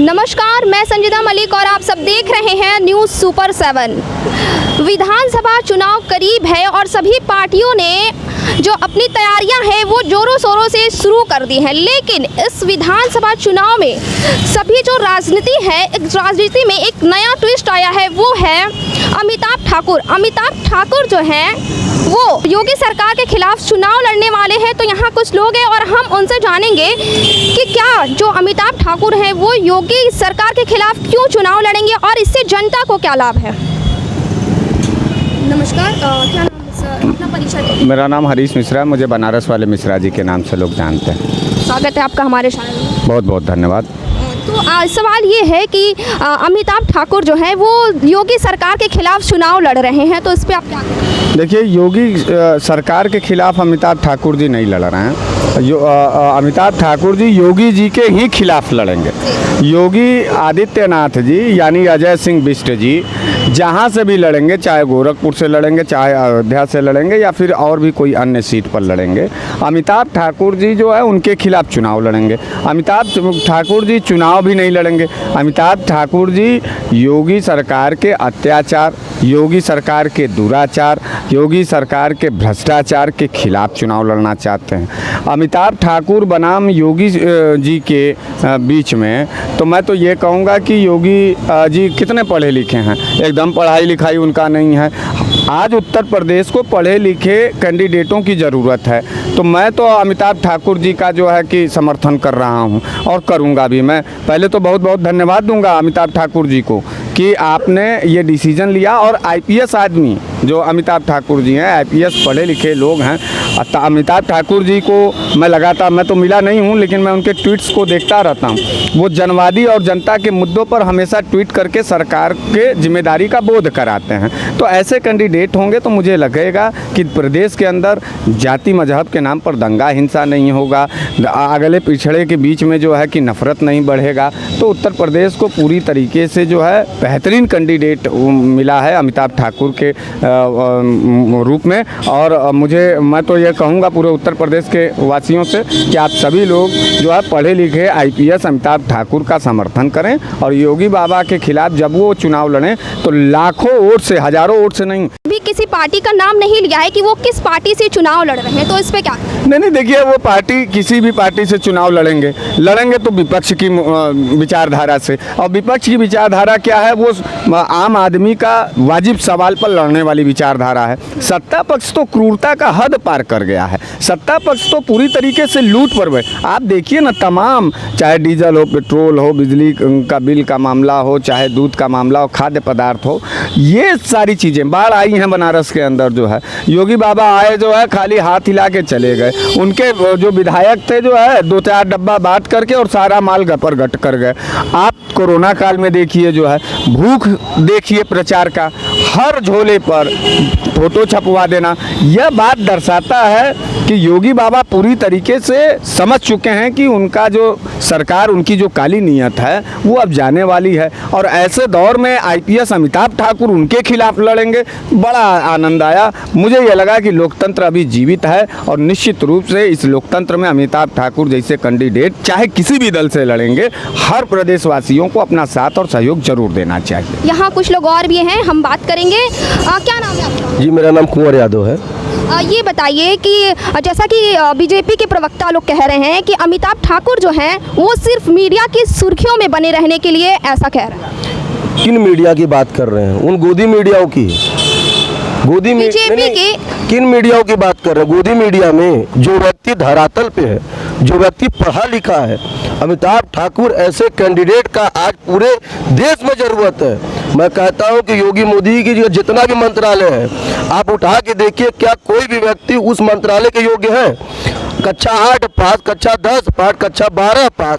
नमस्कार, मैं संजीदा मलिक और आप सब देख रहे हैं न्यूज़ सुपर 7। विधानसभा चुनाव करीब है और सभी पार्टियों ने जो अपनी तैयारियां हैं वो जोरों शोरों से शुरू कर दी हैं। लेकिन इस विधानसभा चुनाव में सभी जो राजनीति है, इस राजनीति में एक नया ट्विस्ट आया है, वो है अमिताभ ठाकुर। अमिताभ ठाकुर जो हैं वो योगी सरकार के खिलाफ चुनाव लड़ने वाले हैं। तो यहाँ कुछ लोग हैं और हम उनसे जानेंगे कि क्या जो अमिताभ ठाकुर हैं वो योगी सरकार के खिलाफ क्यों चुनाव लड़ेंगे और इससे जनता को क्या लाभ है। नमस्कार, क्या नाम है सर, अपना परिचय दें। मेरा नाम हरीश मिश्रा है, मुझे बनारस वाले मिश्रा जी के नाम से लोग जानते हैं। स्वागत है आपका हमारे चैनल में। बहुत बहुत धन्यवाद। तो सवाल ये है कि अमिताभ ठाकुर जो है वो योगी सरकार के खिलाफ चुनाव लड़ रहे हैं, तो इस पर आप क्या कहेंगे? देखिए, योगी सरकार के खिलाफ अमिताभ ठाकुर जी नहीं लड़ रहे हैं। अमिताभ ठाकुर जी योगी जी के ही खिलाफ लड़ेंगे। योगी आदित्यनाथ जी यानी अजय सिंह बिष्ट जी जहाँ से भी लड़ेंगे, चाहे गोरखपुर से लड़ेंगे, चाहे अयोध्या से लड़ेंगे या फिर और भी कोई अन्य सीट पर लड़ेंगे, अमिताभ ठाकुर जी जो है उनके खिलाफ चुनाव लड़ेंगे। अमिताभ ठाकुर जी चुनाव भी नहीं लड़ेंगे। अमिताभ ठाकुर जी योगी सरकार के अत्याचार, योगी सरकार के दुराचार, योगी सरकार के भ्रष्टाचार के खिलाफ चुनाव लड़ना चाहते हैं। अमिताभ ठाकुर बनाम योगी जी के बीच में तो मैं तो ये कहूँगा कि योगी जी कितने पढ़े लिखे हैं, एकदम पढ़ाई लिखाई उनका नहीं है। आज उत्तर प्रदेश को पढ़े लिखे कैंडिडेटों की ज़रूरत है, तो मैं तो अमिताभ ठाकुर जी का जो है कि समर्थन कर रहा हूं और करूंगा भी। मैं पहले तो बहुत बहुत धन्यवाद दूंगा अमिताभ ठाकुर जी को कि आपने ये डिसीजन लिया। और आईपीएस आदमी जो अमिताभ ठाकुर जी हैं, आईपीएस पढ़े लिखे लोग हैं। अमिताभ ठाकुर जी को मैं लगातार, मैं तो मिला नहीं हूं, लेकिन मैं उनके ट्वीट्स को देखता रहता हूं। वो जनवादी और जनता के मुद्दों पर हमेशा ट्वीट करके सरकार के जिम्मेदारी का बोध कराते हैं। तो ऐसे कैंडिडेट होंगे तो मुझे लगेगा कि प्रदेश के अंदर जाति मजहब के नाम पर दंगा हिंसा नहीं होगा, अगले पिछड़े के बीच में जो है कि नफरत नहीं बढ़ेगा। तो उत्तर प्रदेश को पूरी तरीके से जो है बेहतरीन कैंडिडेट मिला है अमिताभ ठाकुर के रूप में। और मैं तो ये कहूँगा पूरे उत्तर प्रदेश के वासियों से कि आप सभी लोग जो है पढ़े लिखे आईपीएस अमिताभ ठाकुर का समर्थन करें और योगी बाबा के खिलाफ जब वो चुनाव लड़ें तो लाखों वोट से, हजारों वोट से नहीं। भी किसी पार्टी का नाम नहीं लिया है कि वो किस पार्टी से चुनाव लड़ रहे हैं, तो इस पे क्या? नहीं, देखिए, वो पार्टी किसी भी पार्टी से चुनाव लड़ेंगे तो विपक्ष की विचारधारा से। और विपक्ष की विचारधारा क्या है? वो आम आदमी का वाजिब सवाल पर लड़ने वाली विचारधारा है। सत्ता पक्ष तो क्रूरता का हद पार कर गया है। सत्ता पक्ष तो पूरी तरीके से लूट पर गए। आप देखिए ना, तमाम, चाहे डीजल हो, पेट्रोल हो, बिजली का बिल का मामला हो, चाहे दूध का मामला हो, खाद्य पदार्थ हो, ये सारी चीज़ें बाढ़ आई हैं बनारस के अंदर। जो है योगी बाबा आए, जो है खाली हाथ हिला के चले गए। उनके जो विधायक थे जो है 2-4 डब्बा बांट करके और सारा माल गपर गट कर गए। आप कोरोना काल में देखिए, जो है भूख देखिए, प्रचार का हर झोले पर फोटो छपवा देना। यह बात दर्शाता है कि योगी बाबा पूरी तरीके से समझ चुके हैं कि उनका जो सरकार, उनकी जो काली नीयत है वो अब जाने वाली है। और ऐसे दौर में आईपीएस अमिताभ ठाकुर उनके खिलाफ लड़ेंगे, बड़ा आनंद आया। मुझे ये लगा कि लोकतंत्र अभी जीवित है और निश्चित रूप से इस लोकतंत्र में अमिताभ ठाकुर जैसे कैंडिडेट चाहे किसी भी दल से लड़ेंगे, हर प्रदेशवासियों को अपना साथ और सहयोग जरूर देना चाहिए। यहाँ कुछ लोग और भी हैं, हम बात करेंगे। क्या नाम है आपका? जी, मेरा नाम कुंवर यादव है। ये बताइए कि जैसा कि बीजेपी के प्रवक्ता लोग कह रहे हैं कि अमिताभ ठाकुर जो हैं वो सिर्फ मीडिया की सुर्खियों में बने रहने के लिए ऐसा कह रहे हैं। किन मीडिया की बात कर रहे हैं? उन गोदी मीडियाओं की, गोदी बीजेपी के किन मीडियाओं की बात कर रहे हैं? गोदी मीडिया में जो व्यक्ति धरातल पे है, जो व्यक्ति पढ़ा लिखा है, अमिताभ ठाकुर ऐसे कैंडिडेट का आज पूरे देश में जरूरत है। मैं कहता हूं कि योगी मोदी की जो जितना भी मंत्रालय है, आप उठा के देखिए, क्या कोई भी व्यक्ति उस मंत्रालय के योग्य है? कक्षा 8 पास, कक्षा 10 पास, कक्षा 12 पास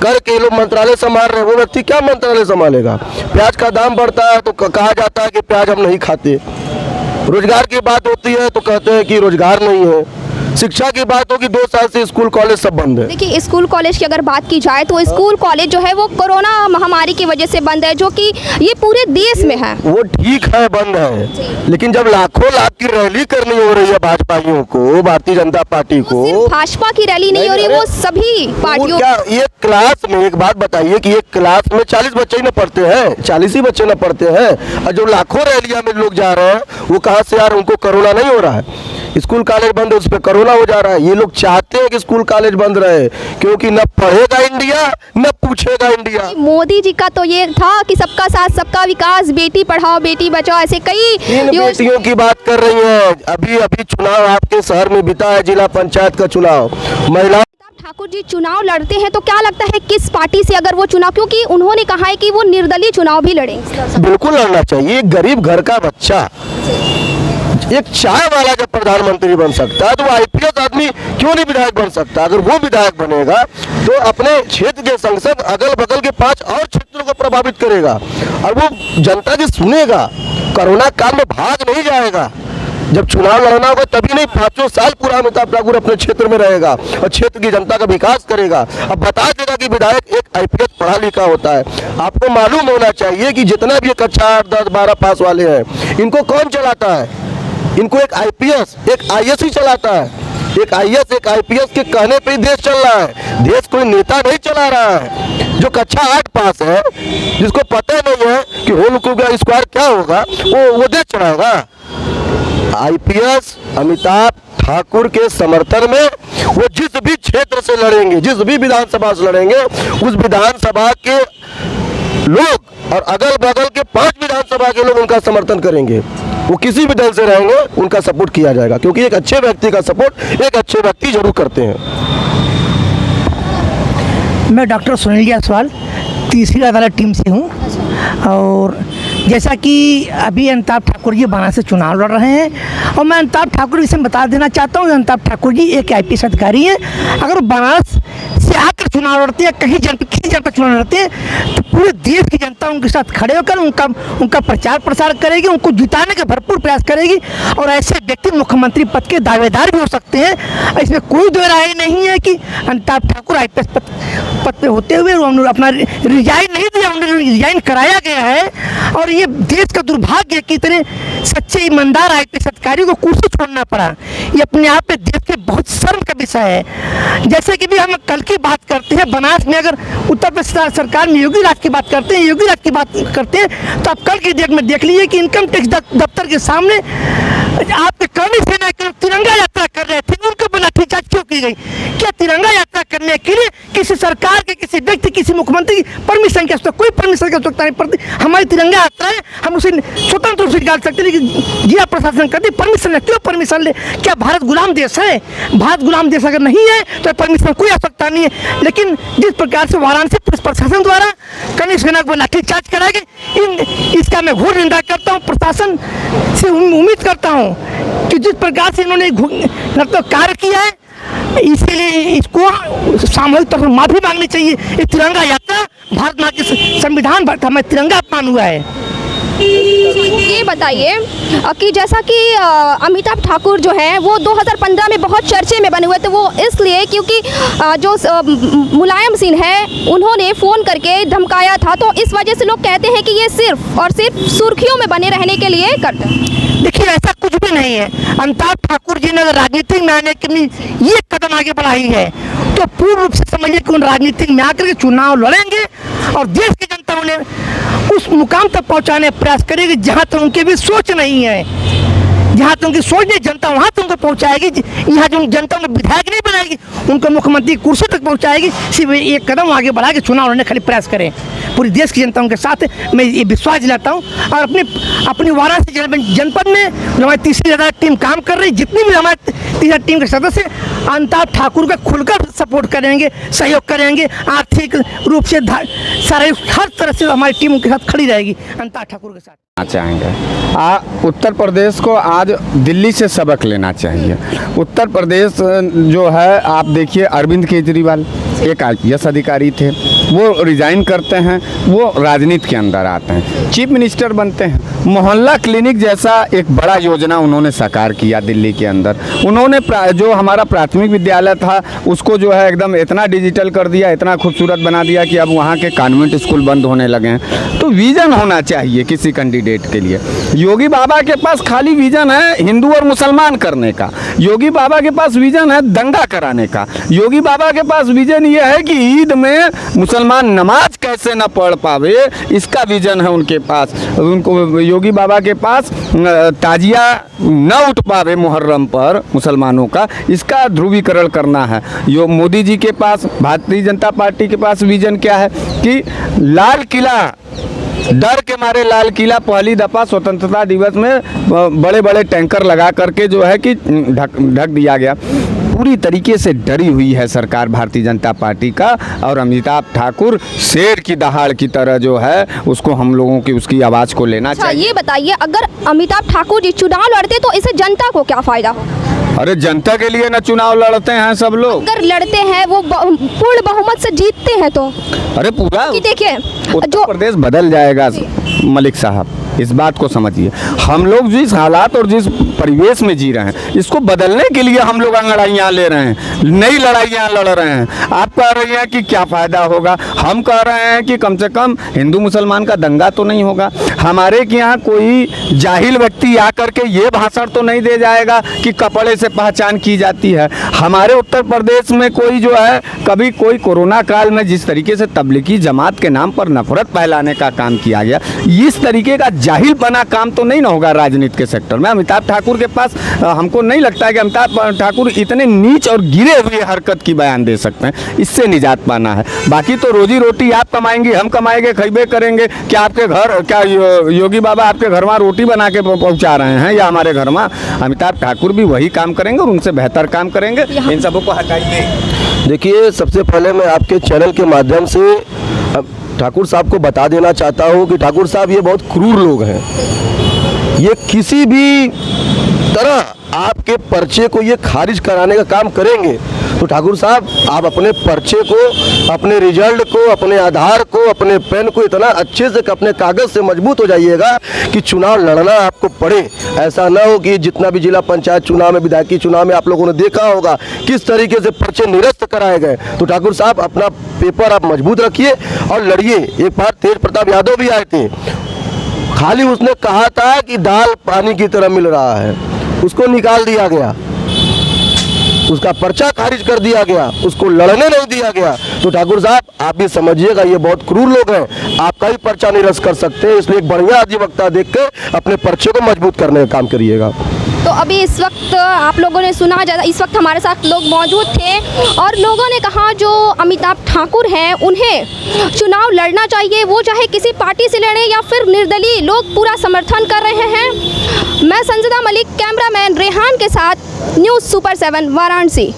करके लोग मंत्रालय संभाल रहे हैं। वो व्यक्ति क्या मंत्रालय संभालेगा? प्याज का दाम बढ़ता है तो कहा जाता है कि प्याज हम नहीं खाते। रोजगार की बात होती है तो कहते हैं कि रोजगार नहीं है। शिक्षा की बात होगी 2 साल से स्कूल कॉलेज सब बंद है। देखिए, स्कूल कॉलेज की अगर बात की जाए तो स्कूल कॉलेज जो है वो कोरोना महामारी की वजह से बंद है, जो कि ये पूरे देश में है। वो ठीक है, बंद है, लेकिन जब लाखों लाख की रैली करनी हो रही है भाजपाइयों को, भारतीय जनता पार्टी को, सिर्फ भाजपा की रैली नहीं हो रही, वो सभी पार्टियों। क्या एक क्लास में, एक बात बताइए कि एक क्लास में 40 बच्चे ही न पढ़ते हैं, 40 ही बच्चे न पढ़ते हैं, और जो लाखों रैलियां में लोग जा रहे हैं वो कहाँ से आ रहे हैं? उनको कोरोना नहीं हो रहा है। स्कूल कॉलेज बंद है, उस पर कोरोना हो जा रहा है। ये लोग चाहते हैं कि स्कूल कॉलेज बंद रहे, क्योंकि न पढ़ेगा इंडिया न पूछेगा इंडिया। मोदी जी का तो ये था कि सबका साथ सबका विकास, बेटी पढ़ाओ बेटी बचाओ, ऐसे कई बेटियों की बात कर रही हैं। अभी अभी चुनाव आपके शहर में बीता है, जिला पंचायत का चुनाव। महिला ठाकुर जी चुनाव लड़ते हैं तो क्या लगता है किस पार्टी से अगर वो चुनाव, क्योंकि उन्होंने कहा है कि वो निर्दलीय चुनाव भी लड़ेंगे। बिल्कुल लड़ना चाहिए। एक गरीब घर का बच्चा, एक चाय वाला जब प्रधानमंत्री बन सकता है तो वो आईपीएस आदमी क्यों नहीं विधायक बन सकता? अगर वो विधायक बनेगा तो अपने क्षेत्र के संसद अगल बगल के 5 और क्षेत्रों को प्रभावित करेगा और वो जनता की सुनेगा। कोरोना काल में भाग नहीं जाएगा। जब चुनाव लड़ना होगा तभी नहीं, 5 साल पूरा अमिताभ ठाकुर अपने क्षेत्र में रहेगा और क्षेत्र की जनता का विकास करेगा। अब बता देगा कि विधायक एक आईपीएस पढ़ा लिखा होता है। आपको मालूम होना चाहिए कि जितना भी कक्षा 8, 10, 12 पास वाले हैं, इनको कौन चलाता है? इनको एक आईपीएस, एक आईएएस ही चलाता है। एक आईएएस, एक आईपीएस के कहने पे ही देश चल रहा है। देश कोई नेता नहीं चला रहा है। जो कक्षा 8 पास है, जिसको पता नहीं है कि होल स्क्वायर क्या होगा, वो देश चलाएगा। आईपीएस अमिताभ ठाकुर के समर्थन में वो जिस भी क्षेत्र से लड़ेंगे, जिस भी विधानसभा से लड़ेंगे, उस विधानसभा के लोग और अगल बगल के 5 विधानसभा के लोग उनका समर्थन करेंगे। वो किसी भी दल से रहेंगे, उनका सपोर्ट किया जाएगा, क्योंकि एक अच्छे व्यक्ति का सपोर्ट एक अच्छे व्यक्ति जरूर करते हैं। मैं डॉक्टर सुनील जायसवाल तीसरी अदालत टीम से हूँ। और जैसा कि अभी अमिताभ ठाकुर जी बनारस से चुनाव लड़ रहे हैं, और मैं अमिताभ ठाकुर जी से बता देना चाहता हूँ, अमिताभ ठाकुर जी एक आईपीएस अधिकारी हैं। अगर वो बनारस से आकर चुनाव लड़ते हैं, कहीं किसी जनता चुनाव लड़ते हैं, तो पूरे देश की जनता उनके साथ खड़े होकर उनका प्रचार प्रसार करेगी, उनको जिताने का भरपूर प्रयास करेगी। और ऐसे व्यक्ति मुख्यमंत्री पद के दावेदार भी हो सकते हैं। इसमें कोई दो राय नहीं है कि अमिताभ ठाकुर आईपीएस पद पे होते हुए उन्होंने अपना रिजाइन नहीं दिया, उन्होंने रिजाइन कराया गया है। और ये देश का दुर्भाग्य है कि इतने सच्चे ईमानदार आईपीएस अधिकारी को कुर्सी छोड़ना पड़ा। ये अपने आप में देश के बहुत शर्म का विषय है। जैसे कि भी हम कल की बात करते हैं, बनारस में अगर उत्तर प्रदेश सरकार में योगी राज की बात करते हैं, योगी राज की बात करते हैं, तो आप कल की डेट में देख लीजिए कि इनकम टैक्स दफ्तर के सामने आपके कर्मी सेना के तिरंगा यात्रा कर रहे थे, उनको बिना लाठीचार्ज क्यों की गई? क्या तिरंगा यात्रा करने के लिए किसी सरकार के, किसी व्यक्ति, किसी मुख्यमंत्री की परमिशन की आवश्यकता? कोई परमिशन की आवश्यकता नहीं पड़ती। हमारी तिरंगा यात्रा है, हम उसे स्वतंत्र रूप से निकाल सकते, लेकिन जिला प्रशासन करती परमिशन ले। क्यों परमिशन ले? क्या भारत गुलाम देश है? भारत गुलाम देश अगर नहीं है तो परमिशन कोई आवश्यकता नहीं है। लेकिन जिस प्रकार से वाराणसी पुलिस प्रशासन द्वारा कर्मी सेना को लाठीचार्ज कराया गया, इसका मैं घोर निंदा करता हूँ। प्रशासन से उम्मीद करता हूँ कि जिस प्रकार से इन्होंने कार्य किया है, इसीलिए इसको सामूहिक तौर पर माफी मांगनी चाहिए। ये तिरंगा यात्रा भारत माता के संविधान हमें तिरंगा अपमान हुआ है। ये बताइए कि जैसा कि अमिताभ ठाकुर जो हैं वो 2015 में बहुत चर्चे में बने हुए थे, वो इसलिए क्योंकि जो मुलायम सिंह है उन्होंने फ़ोन करके धमकाया था, तो इस वजह से लोग कहते हैं कि ये सिर्फ और सिर्फ सुर्खियों में बने रहने के लिए करते हैं। देखिए, ऐसा कुछ भी नहीं है। अमिताभ ठाकुर जी ने अगर राजनीति में आने के लिए ये कदम आगे बढ़ाई है तो पूर्ण रूप से समझिए कि उन राजनीति में आकर के चुनाव लड़ेंगे और देश की जनता उन्हें उस मुकाम तक पहुंचाने का प्रयास करेगी जहां तक उनकी भी सोच नहीं है। जहाँ तक उनकी सोच नहीं, जनता वहाँ तक उनको पहुँचाएगी। यहाँ जो जनता उनको विधायक नहीं बनाएगी, उनको मुख्यमंत्री कुर्सी तक पहुँचाएगी। सिर्फ एक कदम आगे बढ़ा के चुनाव लड़ने खाली प्रयास करें। पूरी देश की जनता उनके साथ है, मैं ये विश्वास दिलाता हूँ। और अपनी वाराणसी जनपद में जो हमारी तीसरी अदालत टीम काम कर रही, जितनी भी हमारे तीसरी टीम के सदस्य अमिताभ ठाकुर का खुलकर सपोर्ट करेंगे, सहयोग करेंगे, आर्थिक रूप से सारे हर तरह से हमारी टीम उनके साथ खड़ी रहेगी अमिताभ ठाकुर के साथ। चाहेंगे उत्तर प्रदेश को आज दिल्ली से सबक लेना चाहिए। उत्तर प्रदेश जो है, आप देखिए अरविंद केजरीवाल एक आईपीएस अधिकारी थे, वो रिज़ाइन करते हैं, वो राजनीति के अंदर आते हैं, चीफ मिनिस्टर बनते हैं। मोहल्ला क्लिनिक जैसा एक बड़ा योजना उन्होंने साकार किया दिल्ली के अंदर। उन्होंने जो हमारा प्राथमिक विद्यालय था उसको जो है एकदम इतना डिजिटल कर दिया, इतना खूबसूरत बना दिया कि अब वहाँ के कॉन्वेंट स्कूल बंद होने लगे हैं। तो विज़न होना चाहिए किसी कैंडिडेट के लिए। योगी बाबा के पास खाली विज़न है हिंदू और मुसलमान करने का, योगी बाबा के पास विज़न है दंगा कराने का, योगी बाबा के पास विज़न ये है कि ईद में मुसलमान नमाज कैसे न पढ़ पावे, इसका विज़न है उनके पास। उनको योगी बाबा के पास ताजिया न उठ पावे मुहर्रम पर मुसलमानों का, इसका ध्रुवीकरण करना है। यो मोदी जी के पास, भारतीय जनता पार्टी के पास विज़न क्या है कि लाल किला, डर के मारे लाल किला पहली दफ़ा स्वतंत्रता दिवस में बड़े बड़े टैंकर लगा करके जो है कि ढक दिया गया। पूरी तरीके से डरी हुई है सरकार भारतीय जनता पार्टी का, और अमिताभ ठाकुर शेर की दहाड़ की तरह जो है उसको हम लोगों की उसकी आवाज़ को लेना चाहिए। ये बताइए, अगर अमिताभ ठाकुर जी चुनाव लड़ते तो इससे जनता को क्या फ़ायदा हो? अरे जनता के लिए ना चुनाव लड़ते हैं सब लोग। अगर लड़ते हैं वो पूर्ण बहुमत से जीतते हैं तो अरे पूरा कि देखिए उत्तर प्रदेश बदल जाएगा मलिक साहब, इस बात को समझिए। हम लोग जिस हालात और जिस परिवेश में जी रहे हैं इसको बदलने के लिए हम लोग लड़ाइयाँ ले रहे हैं, नई लड़ाइयाँ लड़ रहे हैं। आप कह रही हैं कि क्या फ़ायदा होगा, हम कह रहे हैं कि कम से कम हिंदू मुसलमान का दंगा तो नहीं होगा। हमारे के यहाँ कोई जाहिल व्यक्ति आकर के ये भाषण तो नहीं दे जाएगा कि कपड़े से पहचान की जाती है। हमारे उत्तर प्रदेश में कोई जो है कभी कोई कोरोना काल में जिस तरीके से तबलीगी जमात के नाम पर नफरत फैलाने का काम किया गया, इस तरीके का जाहिल बना काम तो नहीं ना होगा राजनीति के सेक्टर में। अमिताभ ठाकुर के पास हमको नहीं लगता है कि अमिताभ ठाकुर इतने नीच और गिरे हुए हरकत की बयान दे सकते हैं। इससे निजात पाना है। बाकी तो रोजी रोटी आप कमाएंगे, हम कमाएंगे, खरीबे करेंगे। क्या आपके घर, क्या योगी बाबा आपके घर में रोटी बना के पहुंचा रहे हैं या हमारे घर में? अमिताभ ठाकुर भी वही काम करेंगे और उनसे बेहतर काम करेंगे। इन सबों को हटाइए। देखिए, सबसे पहले मैं आपके चैनल के माध्यम से ठाकुर साहब को बता देना चाहता हूँ कि ठाकुर साहब ये बहुत क्रूर लोग हैं। ये किसी भी तरह आपके पर्चे को ये खारिज कराने का काम करेंगे। तो ठाकुर साहब, आप अपने पर्चे को, अपने रिजल्ट को, अपने आधार को, अपने पेन को इतना अच्छे से अपने कागज़ से मजबूत हो जाइएगा कि चुनाव लड़ना आपको पड़े। ऐसा ना हो कि जितना भी जिला पंचायत चुनाव में, विधायकी चुनाव में आप लोगों ने देखा होगा किस तरीके से पर्चे निरस्त कराए गए। तो ठाकुर साहब, अपना पेपर आप मजबूत रखिए और लड़िए। एक बार तेज प्रताप यादव भी आए थे, खाली उसने कहा था कि दाल पानी की तरह मिल रहा है, उसको निकाल दिया गया, उसका पर्चा खारिज कर दिया गया, उसको लड़ने नहीं दिया गया। तो ठाकुर साहब, आप भी समझिएगा ये बहुत क्रूर लोग हैं, आपका ही पर्चा निरस्त कर सकते हैं। इसलिए एक बढ़िया अधिवक्ता देख के अपने पर्चे को मजबूत करने का काम करिएगा। तो अभी इस वक्त आप लोगों ने सुना, ज़्यादा इस वक्त हमारे साथ लोग मौजूद थे और लोगों ने कहा जो अमिताभ ठाकुर हैं उन्हें चुनाव लड़ना चाहिए, वो चाहे किसी पार्टी से लड़े या फिर निर्दलीय, लोग पूरा समर्थन कर रहे हैं। मैं संजिदा मलिक, कैमरामैन रेहान के साथ, न्यूज़ सुपर 7 वाराणसी।